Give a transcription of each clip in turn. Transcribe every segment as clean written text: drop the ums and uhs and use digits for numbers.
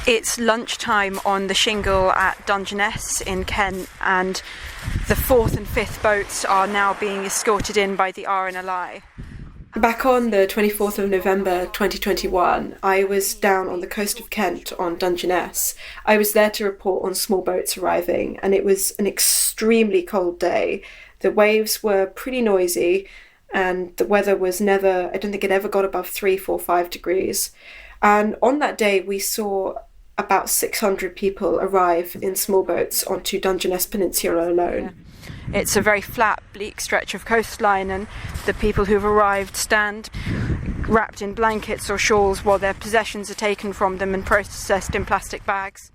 It's lunchtime on the shingle at Dungeness in Kent, and the fourth and fifth boats are now being escorted in by the RNLI. Back on the 24th of November 2021, I was down on the coast of Kent on Dungeness. I was there to report on small boats arriving, and it was an extremely cold day. The waves were pretty noisy, and the weather was never, I don't think it ever got above 3, 4, 5 degrees. And on that day, we saw about 600 people arrive in small boats onto Dungeness Peninsula alone. Yeah. It's a very flat, bleak stretch of coastline, and the people who've arrived stand wrapped in blankets or shawls while their possessions are taken from them and processed in plastic bags.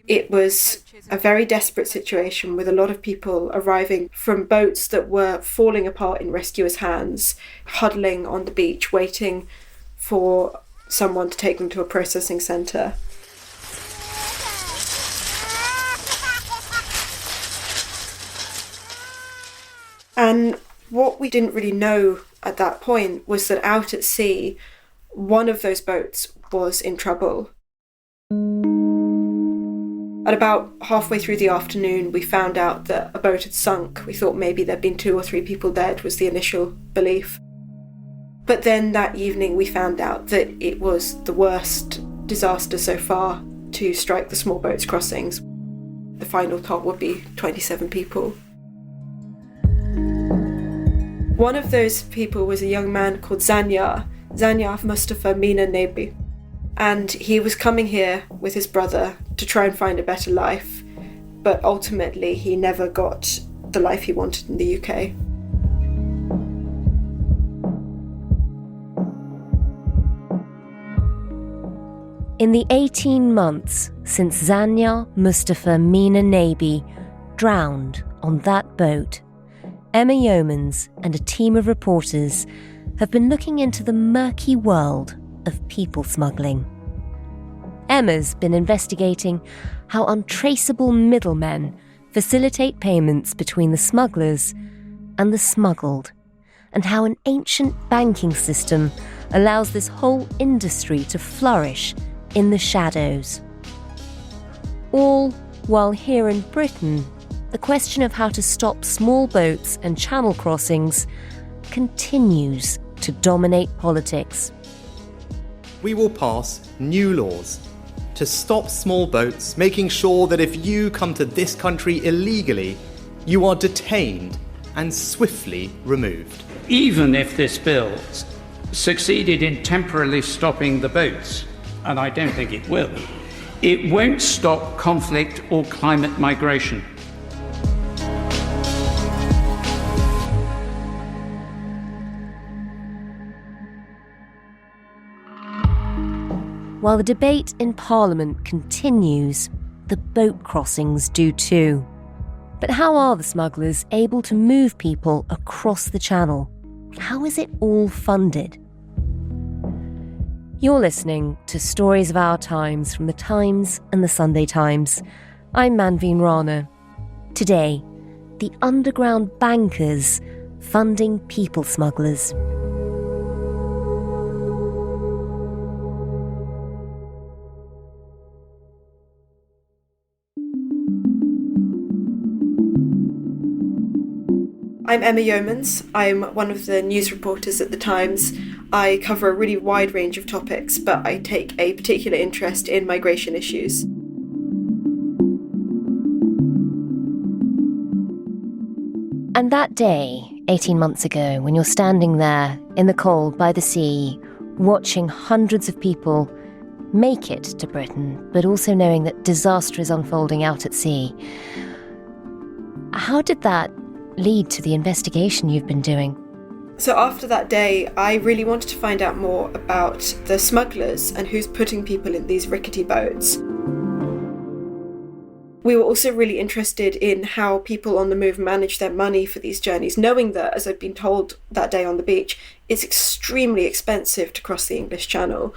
It was a very desperate situation, with a lot of people arriving from boats that were falling apart in rescuers' hands, huddling on the beach, waiting for someone to take them to a processing centre. And what we didn't really know at that point was that out at sea, one of those boats was in trouble. At about halfway through the afternoon, we found out that a boat had sunk. We thought maybe there'd been 2 or 3 people dead, was the initial belief. But then that evening we found out that it was the worst disaster so far to strike the small boats crossings. The final toll would be 27 people. One of those people was a young man called Zanya Mustafa Mina Nebi. And he was coming here with his brother to try and find a better life, but ultimately he never got the life he wanted in the UK. In the 18 months since Zanya Mustafa Mina Nebi drowned on that boat, Emma Yeomans and a team of reporters have been looking into the murky world of people smuggling. Emma's been investigating how untraceable middlemen facilitate payments between the smugglers and the smuggled, and how an ancient banking system allows this whole industry to flourish in the shadows. All while here in Britain, the question of how to stop small boats and channel crossings continues to dominate politics. We will pass new laws to stop small boats, making sure that if you come to this country illegally, you are detained and swiftly removed. Even if this bill succeeded in temporarily stopping the boats, and I don't think it will, it won't stop conflict or climate migration. While the debate in Parliament continues, the boat crossings do too. But how are the smugglers able to move people across the Channel? How is it all funded? You're listening to Stories of Our Times from The Times and The Sunday Times. I'm Manveen Rana. Today, the underground bankers funding people smugglers. I'm Emma Yeomans. I'm one of the news reporters at The Times. I cover a really wide range of topics, but I take a particular interest in migration issues. And that day, 18 months ago, when you're standing there in the cold by the sea, watching hundreds of people make it to Britain, but also knowing that disaster is unfolding out at sea, how did that lead to the investigation you've been doing? So after that day, I really wanted to find out more about the smugglers and who's putting people in these rickety boats. We were also really interested in how people on the move manage their money for these journeys, knowing that, as I'd been told that day on the beach, it's extremely expensive to cross the English Channel.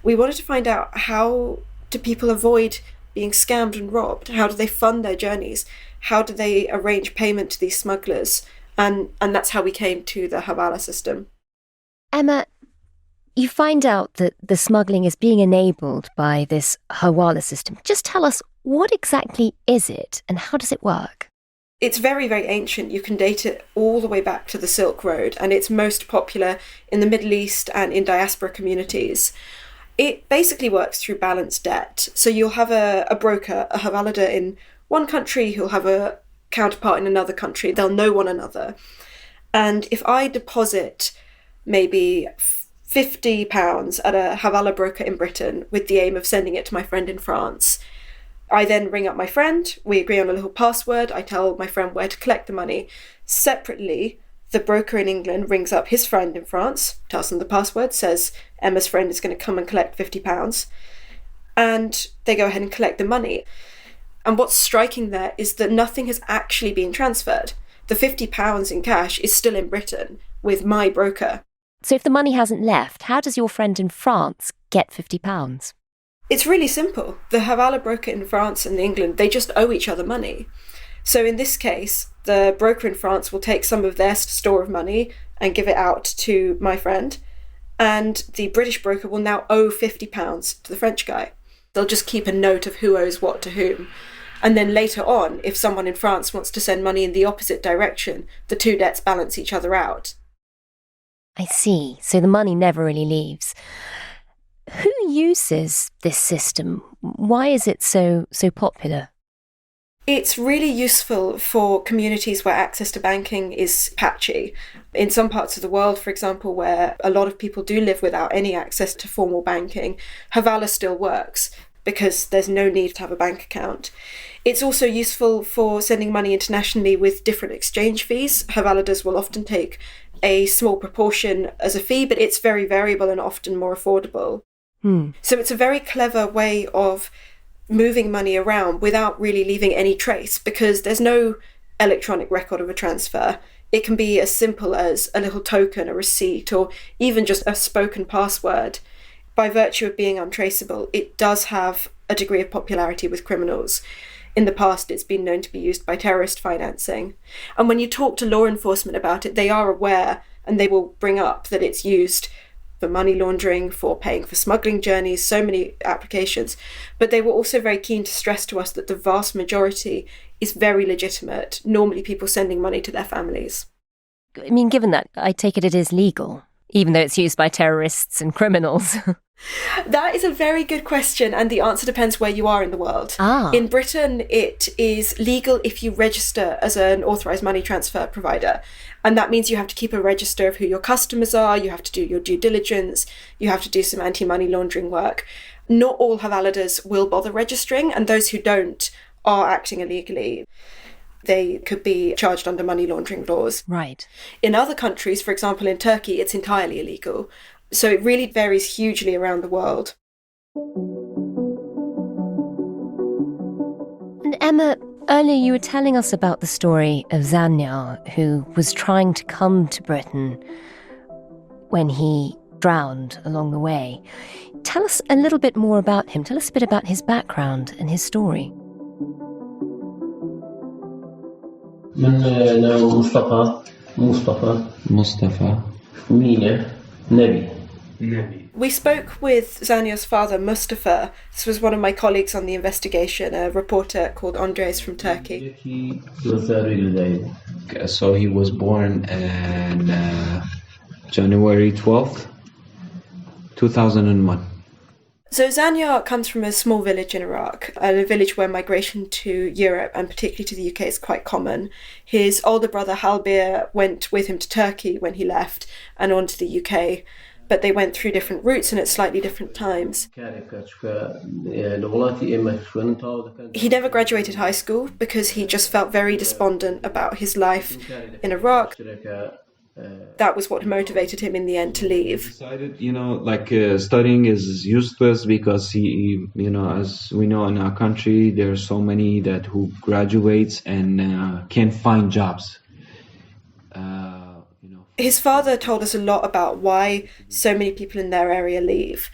We wanted to find out, how do people avoid being scammed and robbed? How do they fund their journeys? How do they arrange payment to these smugglers? And that's how we came to the hawala system. Emma, You find out that the smuggling is being enabled by this hawala system. Just tell us, what exactly is it and how does it work? It's very, very ancient. You can date it all the way back to the Silk Road, and it's most popular in the Middle East and in diaspora communities. It basically works through balanced debt. So you'll have a broker, a hawala in one country who'll have a counterpart in another country. They'll know one another. And if I deposit maybe £50 at a hawala broker in Britain with the aim of sending it to my friend in France, I then ring up my friend, we agree on a little password, I tell my friend where to collect the money. Separately, the broker in England rings up his friend in France, tells them the password, says Emma's friend is going to come and collect £50, and they go ahead and collect the money. And what's striking there is that nothing has actually been transferred. The £50 in cash is still in Britain with my broker. So if the money hasn't left, how does your friend in France get £50? It's really simple. The hawala broker in France and England, they just owe each other money. So in this case, the broker in France will take some of their store of money and give it out to my friend, and the British broker will now owe £50 to the French guy. They'll just keep a note of who owes what to whom. And then later on, if someone in France wants to send money in the opposite direction, the two debts balance each other out. I see. So the money never really leaves. Who uses this system? Why is it so popular? It's really useful for communities where access to banking is patchy. In some parts of the world, for example, where a lot of people do live without any access to formal banking, hawala still works because there's no need to have a bank account. It's also useful for sending money internationally with different exchange fees. Hawaladas will often take a small proportion as a fee, but it's very variable and often more affordable. So it's a very clever way of moving money around without really leaving any trace, because there's no electronic record of a transfer. It can be as simple as a little token, a receipt, or even just a spoken password. By virtue of being untraceable, it does have a degree of popularity with criminals. In the past, it's been known to be used by terrorist financing. And when you talk to law enforcement about it, they are aware, and they will bring up that it's used for money laundering, for paying for smuggling journeys, so many applications. But they were also very keen to stress to us that the vast majority is very legitimate, normally people sending money to their families. I mean, given that, I take it is legal, even though it's used by terrorists and criminals. That is a very good question, and the answer depends where you are in the world. In Britain, it is legal if you register as an authorised money transfer provider. And that means you have to keep a register of who your customers are, you have to do your due diligence, you have to do some anti-money laundering work. Not all hawaladas will bother registering, and those who don't are acting illegally. They could be charged under money laundering laws. Right. In other countries, for example in Turkey, it's entirely illegal. So it really varies hugely around the world. And Emma, earlier you were telling us about the story of Zanya, who was trying to come to Britain when he drowned along the way. Tell us a little bit more about him. Tell us a bit about his background and his story. Mustafa. Mina. Nebi. We spoke with Zanya's father, Mustafa. This was one of my colleagues on the investigation, a reporter called Andres from Turkey. So he was born on January 12th, 2001. So Zanya comes from a small village in Iraq, a village where migration to Europe and particularly to the UK is quite common. His older brother Halbir went with him to Turkey when he left and on to the UK, but they went through different routes and at slightly different times. He never graduated high school because he just felt very despondent about his life in Iraq. That was what motivated him in the end to leave. Decided, studying is useless because he, as we know in our country, there are so many who graduates and can't find jobs. His father told us a lot about why so many people in their area leave.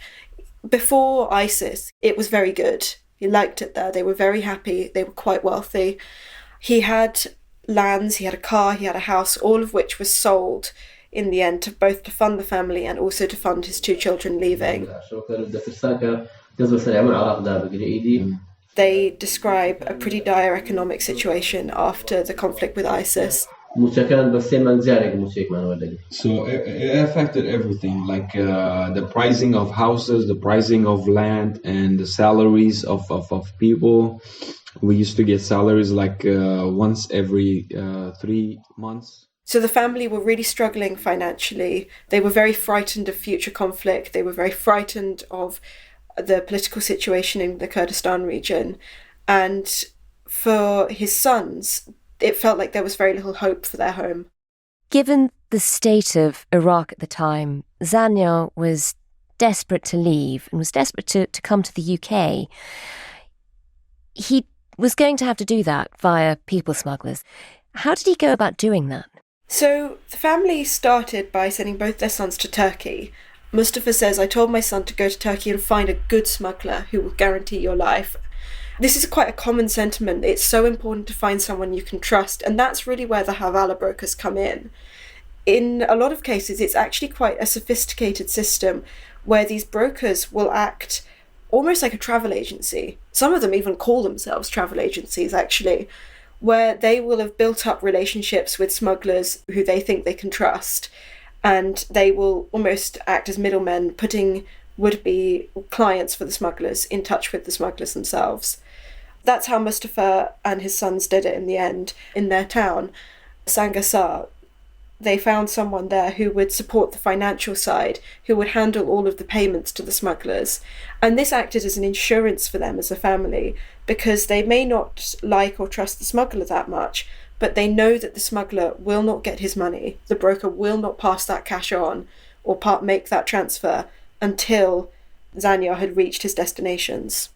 Before ISIS, it was very good. He liked it there. They were very happy. They were quite wealthy. He had lands, he had a car, he had a house, all of which was sold in the end, both to fund the family and also to fund his 2 children leaving. They describe a pretty dire economic situation after the conflict with ISIS. So it affected everything, like the pricing of houses, the pricing of land, and the salaries of people. We used to get salaries like once every 3 months. So the family were really struggling financially. They were very frightened of future conflict. They were very frightened of the political situation in the Kurdistan region. And for his sons, it felt like there was very little hope for their home. Given the state of Iraq at the time, Zanya was desperate to leave and was desperate to come to the UK. He was going to have to do that via people smugglers. How did he go about doing that? So the family started by sending both their sons to Turkey. Mustafa says, I told my son to go to Turkey and find a good smuggler who will guarantee your life. This is quite a common sentiment. It's so important to find someone you can trust, and that's really where the hawala brokers come in. In a lot of cases, it's actually quite a sophisticated system where these brokers will act almost like a travel agency. Some of them even call themselves travel agencies, actually, where they will have built up relationships with smugglers who they think they can trust, and they will almost act as middlemen, putting would-be clients for the smugglers in touch with the smugglers themselves. That's how Mustafa and his sons did it in the end. In their town, Sangasar, they found someone there who would support the financial side, who would handle all of the payments to the smugglers. And this acted as an insurance for them as a family, because they may not like or trust the smuggler that much, but they know that the smuggler will not get his money. The broker will not pass that cash on or make that transfer until Zanya had reached his destinations.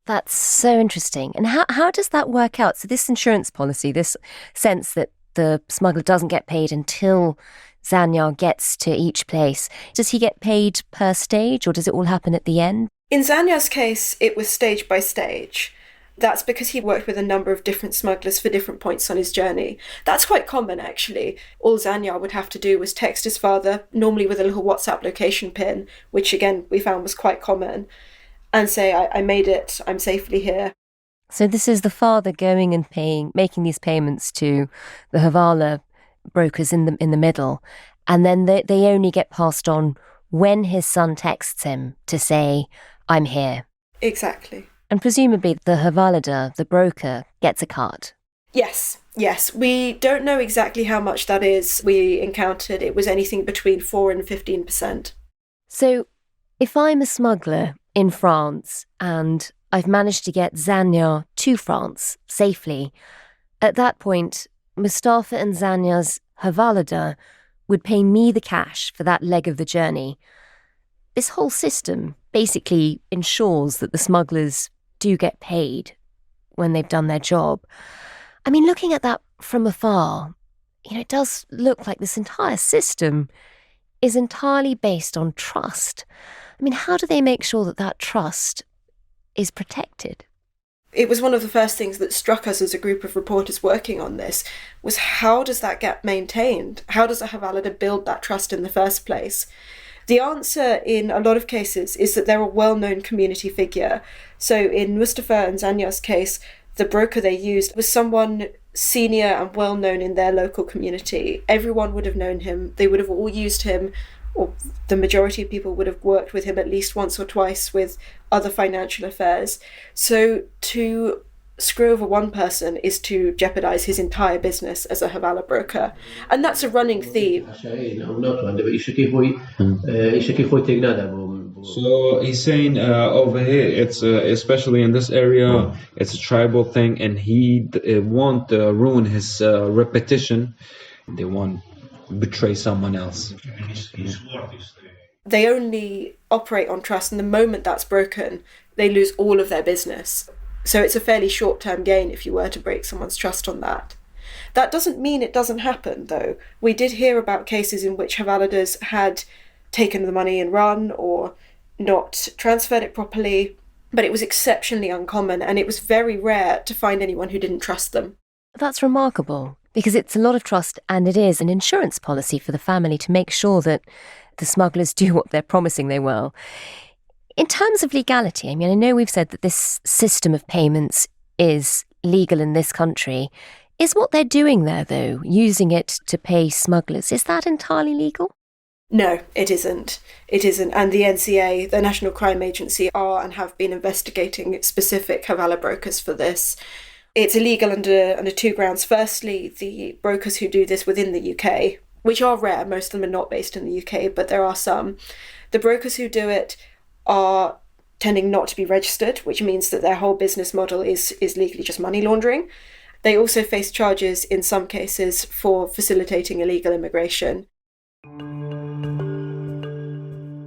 That's so interesting. And how does that work out? So this insurance policy, this sense that the smuggler doesn't get paid until Zanya gets to each place, does he get paid per stage, or does it all happen at the end? In Zanya's case, it was stage by stage. That's because he worked with a number of different smugglers for different points on his journey. That's quite common, actually. All Zanya would have to do was text his father, normally with a little WhatsApp location pin, which again we found was quite common, and say, I made it, I'm safely here. So this is the father going and making these payments to the hawala brokers in the middle, and then they only get passed on when his son texts him to say, I'm here. Exactly. And presumably the hawalader, the broker, gets a cut. Yes. We don't know exactly how much that is. We encountered it was anything between 4 and 15%. So if I'm a smuggler in France and I've managed to get Zanya to France safely, at that point, Mustafa and Zanya's hawalader would pay me the cash for that leg of the journey. This whole system basically ensures that the smugglers do get paid when they've done their job. I mean, looking at that from afar, it does look like this entire system is entirely based on trust. I mean, how do they make sure that that trust is protected? It was one of the first things that struck us as a group of reporters working on this, was how does that get maintained? How does a hawalader build that trust in the first place? The answer in a lot of cases is that they're a well-known community figure. So in Mustafa and Zanya's case, the broker they used was someone senior and well-known in their local community. Everyone would have known him. They would have all used him, or the majority of people would have worked with him at least once or twice with other financial affairs. So to screw over one person is to jeopardize his entire business as a hawala broker. And that's a running theme. So he's saying over here, it's especially in this area, it's a tribal thing, and he won't ruin his reputation. They won't betray someone else. They only operate on trust, and the moment that's broken, they lose all of their business. So it's a fairly short-term gain if you were to break someone's trust on that. That doesn't mean it doesn't happen, though. We did hear about cases in which hawaladers had taken the money and run or not transferred it properly, but it was exceptionally uncommon, and it was very rare to find anyone who didn't trust them. That's remarkable. Because it's a lot of trust, and it is an insurance policy for the family to make sure that the smugglers do what they're promising they will. In terms of legality, I mean, I know we've said that this system of payments is legal in this country. Is what they're doing there, though, using it to pay smugglers, is that entirely legal? No, it isn't. It isn't. And the NCA, the National Crime Agency, are and have been investigating specific hawala brokers for this. It's illegal under two grounds. Firstly, the brokers who do this within the UK, which are rare, most of them are not based in the UK, but there are some. The brokers who do it are tending not to be registered, which means that their whole business model is legally just money laundering. They also face charges in some cases for facilitating illegal immigration.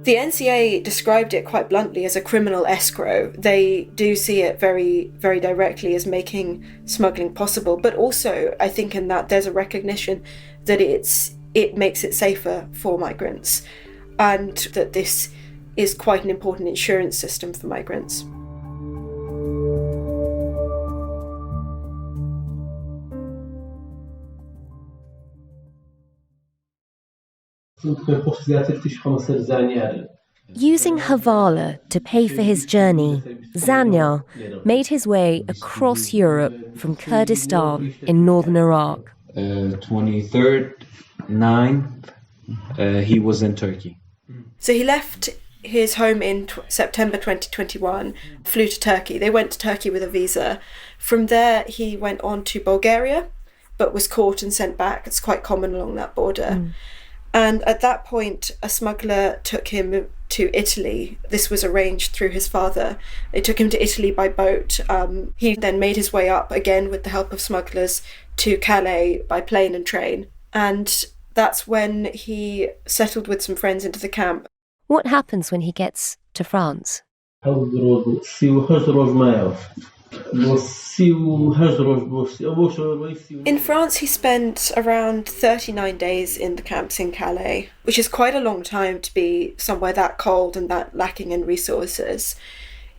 The NCA described it quite bluntly as a criminal escrow. They do see it very, very directly as making smuggling possible, but also I think in that there's a recognition that it makes it safer for migrants, and that this is quite an important insurance system for migrants. Using hawala to pay for his journey, Zanya made his way across Europe from Kurdistan in northern Iraq. 23rd, 9th, he was in Turkey. So he left his home in September 2021, flew to Turkey. They went to Turkey with a visa. From there, he went on to Bulgaria, but was caught and sent back. It's quite common along that border. And at that point, a smuggler took him to Italy. This was arranged through his father. They took him to Italy by boat. He then made his way up, again with the help of smugglers, to Calais by plane and train. And that's when he settled with some friends into the camp. What happens when he gets to France? In France, he spent around 39 days in the camps in Calais, which is quite a long time to be somewhere that cold and that lacking in resources.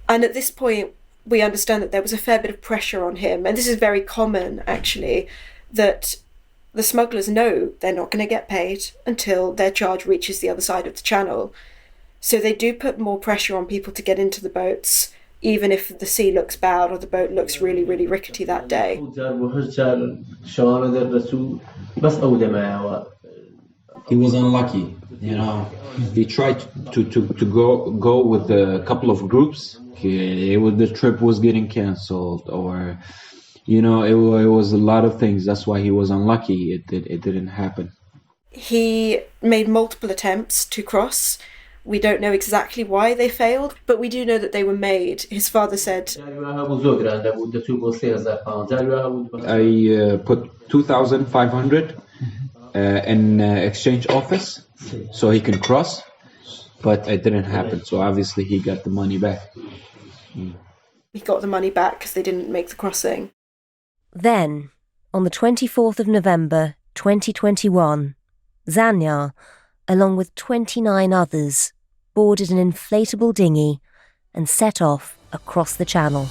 And at this point, we understand that there was a fair bit of pressure on him, and this is very common, actually, that the smugglers know they're not going to get paid until their charge reaches the other side of the channel. So they do put more pressure on people to get into the boats, even if the sea looks bad or the boat looks really, really rickety that day. He was unlucky, you know. He tried to go with a couple of groups. The trip was getting cancelled, or, you know, it was a lot of things. That's why he was unlucky. It didn't happen. He made multiple attempts to cross. We don't know exactly why they failed, but we do know that they were made. His father said, I put 2,500 in exchange office so he can cross, but it didn't happen. So obviously he got the money back. He got the money back because they didn't make the crossing. Then, on the 24th of November 2021, Zanya, along with 29 others, boarded an inflatable dinghy and set off across the channel.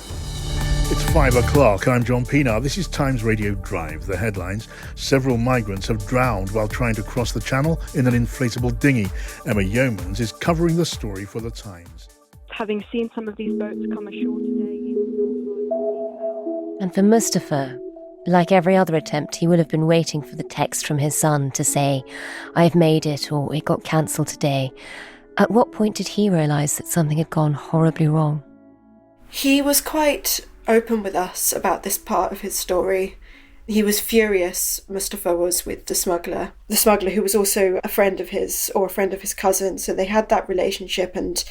It's 5 o'clock. I'm John Pienaar. This is Times Radio Drive. The headlines: several migrants have drowned while trying to cross the channel in an inflatable dinghy. Emma Yeomans is covering the story for The Times. Having seen some of these boats come ashore today... And for Mustafa, like every other attempt, he would have been waiting for the text from his son to say, "I've made it," or "It got cancelled today." At what point did he realise that something had gone horribly wrong? He was quite open with us about this part of his story. He was furious, Mustafa was, with the smuggler who was also a friend of his, or a friend of his cousin, so they had that relationship, and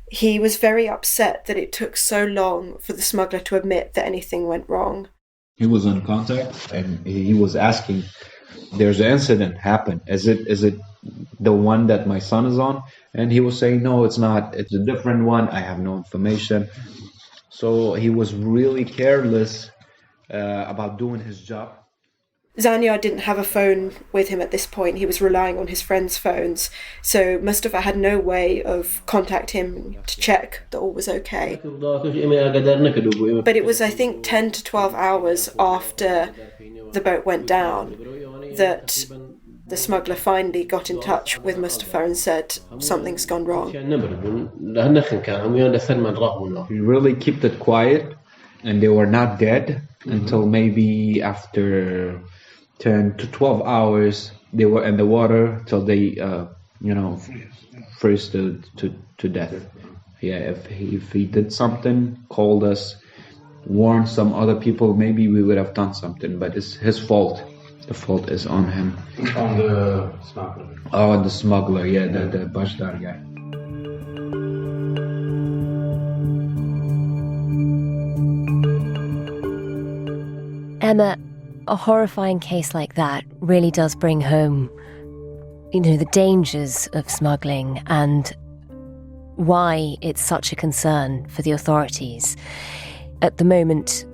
he was very upset that it took so long for the smuggler to admit that anything went wrong. He was in contact and he was asking, "There's an incident happened. Is it the one that my son is on?" And he was saying, "No, it's not. It's a different one. I have no information." So he was really careless about doing his job. Zanya didn't have a phone with him at this point. He was relying on his friends' phones. So Mustafa had no way of contacting him to check that all was okay. But it was, I think, 10 to 12 hours after the boat went down that the smuggler finally got in touch with Mustafa and said, something's gone wrong. We really kept it quiet, and they were not dead until maybe after 10 to 12 hours they were in the water till they freeze to death. Yeah, if he did something, called us, warned some other people, maybe we would have done something, but it's his fault. The fault is on him. On the smuggler. Oh, the smuggler, yeah, the Bashdar guy. Emma, a horrifying case like that really does bring home, the dangers of smuggling and why it's such a concern for the authorities. At the moment,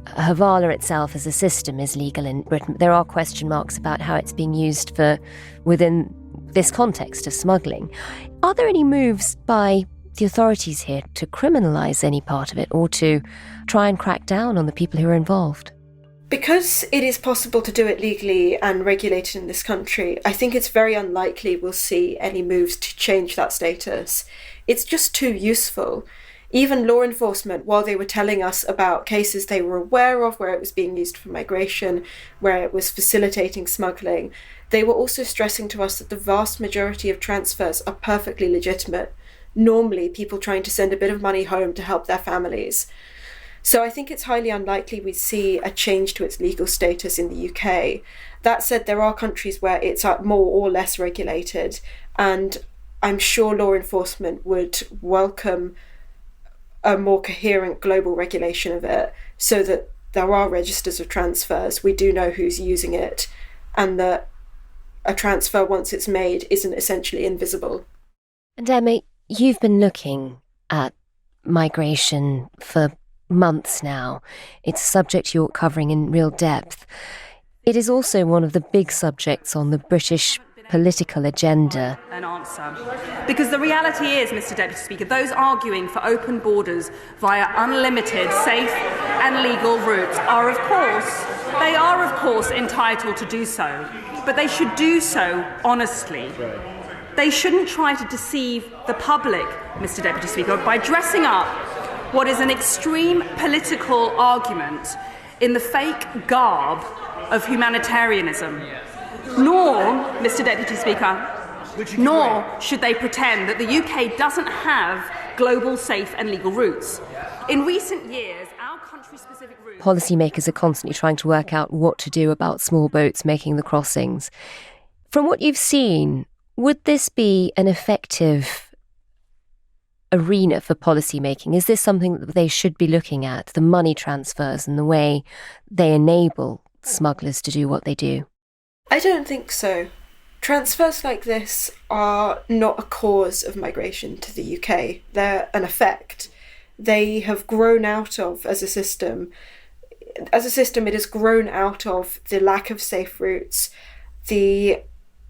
hawala itself as a system is legal in Britain. There are question marks about how it's being used within this context of smuggling. Are there any moves by the authorities here to criminalise any part of it or to try and crack down on the people who are involved? Because it is possible to do it legally and regulated in this country, I think it's very unlikely we'll see any moves to change that status. It's just too useful. Even law enforcement, while they were telling us about cases they were aware of where it was being used for migration, where it was facilitating smuggling, they were also stressing to us that the vast majority of transfers are perfectly legitimate. Normally, people trying to send a bit of money home to help their families. So I think it's highly unlikely we'd see a change to its legal status in the UK. That said, there are countries where it's more or less regulated, and I'm sure law enforcement would welcome a more coherent global regulation of it so that there are registers of transfers, we do know who's using it, and that a transfer, once it's made, isn't essentially invisible. And Emma, you've been looking at migration for months now. It's a subject you're covering in real depth. It is also one of the big subjects on the British political agenda. An answer. Because the reality is, Mr. Deputy Speaker, those arguing for open borders via unlimited, safe and legal routes are of course entitled to do so. But they should do so honestly. They shouldn't try to deceive the public, Mr. Deputy Speaker, by dressing up what is an extreme political argument in the fake garb of humanitarianism. Nor, Mr. Deputy Speaker, nor should they pretend that the UK doesn't have global, safe and legal routes. In recent years, our country-specific routes... Policymakers are constantly trying to work out what to do about small boats making the crossings. From what you've seen, would this be an effective arena for policymaking? Is this something that they should be looking at, the money transfers and the way they enable smugglers to do what they do? I don't think so. Transfers like this are not a cause of migration to the UK. They're an effect. They have grown out of, as a system, it has grown out of the lack of safe routes, the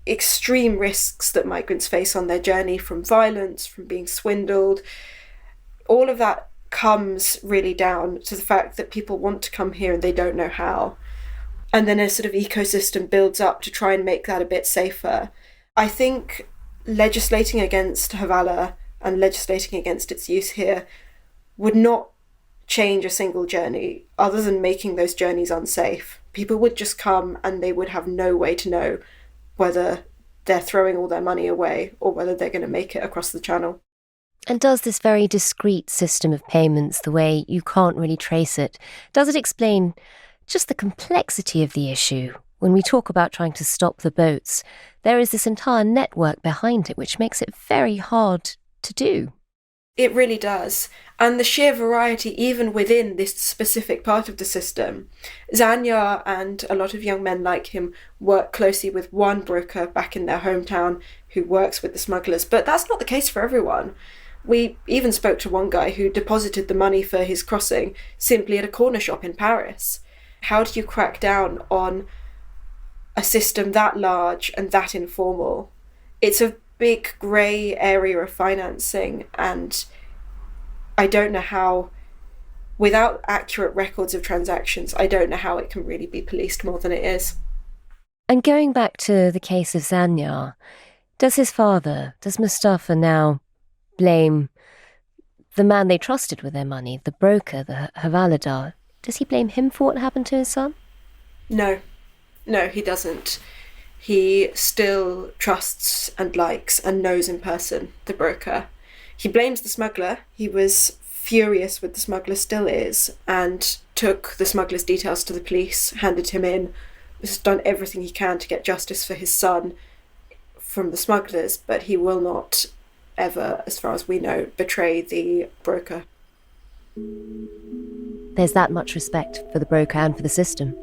extreme risks that migrants face on their journey from violence, from being swindled. All of that comes really down to the fact that people want to come here and they don't know how. And then a sort of ecosystem builds up to try and make that a bit safer. I think legislating against hawala and legislating against its use here would not change a single journey other than making those journeys unsafe. People would just come and they would have no way to know whether they're throwing all their money away or whether they're going to make it across the channel. And does this very discrete system of payments, the way you can't really trace it, does it explain just the complexity of the issue? When we talk about trying to stop the boats, there is this entire network behind it, which makes it very hard to do. It really does. And the sheer variety, even within this specific part of the system. Zanya and a lot of young men like him work closely with one broker back in their hometown who works with the smugglers. But that's not the case for everyone. We even spoke to one guy who deposited the money for his crossing simply at a corner shop in Paris. How do you crack down on a system that large and that informal? It's a big grey area of financing, and I don't know how without accurate records of transactions, I don't know how it can really be policed more than it is. And going back to the case of Zanya, does Mustafa now blame the man they trusted with their money, the broker, the hawala? Does he blame him for what happened to his son? No, he doesn't. He still trusts and likes and knows in person the broker. He blames the smuggler. He was furious with the smuggler, still is, and took the smuggler's details to the police, handed him in, has done everything he can to get justice for his son from the smugglers, but he will not ever, as far as we know, betray the broker. There's that much respect for the broker and for the system.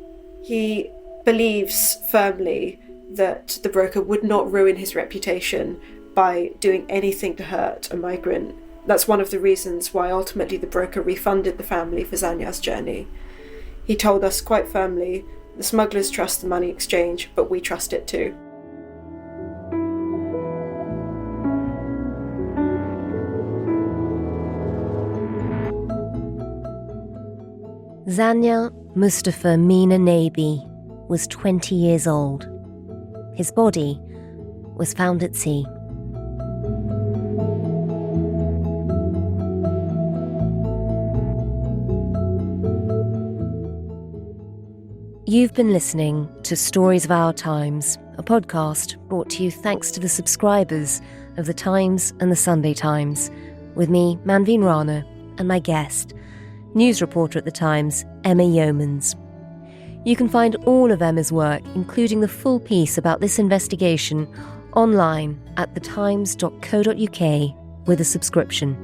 He believes firmly that the broker would not ruin his reputation by doing anything to hurt a migrant. That's one of the reasons why ultimately the broker refunded the family for Zanya's journey. He told us quite firmly, the smugglers trust the money exchange, but we trust it too. Zanya Mustafa Mina Nabi was 20 years old. His body was found at sea. You've been listening to Stories of Our Times, a podcast brought to you thanks to the subscribers of The Times and The Sunday Times, with me, Manveen Rana, and my guest, news reporter at The Times, Emma Yeomans. You can find all of Emma's work, including the full piece about this investigation, online at thetimes.co.uk with a subscription.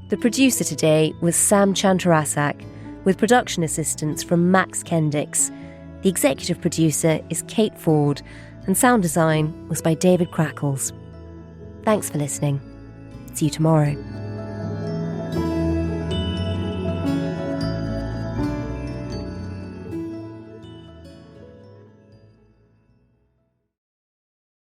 The producer today was Sam Chantarasak, with production assistance from Max Kendicks. The executive producer is Kate Ford, and sound design was by David Crackles. Thanks for listening. See you tomorrow.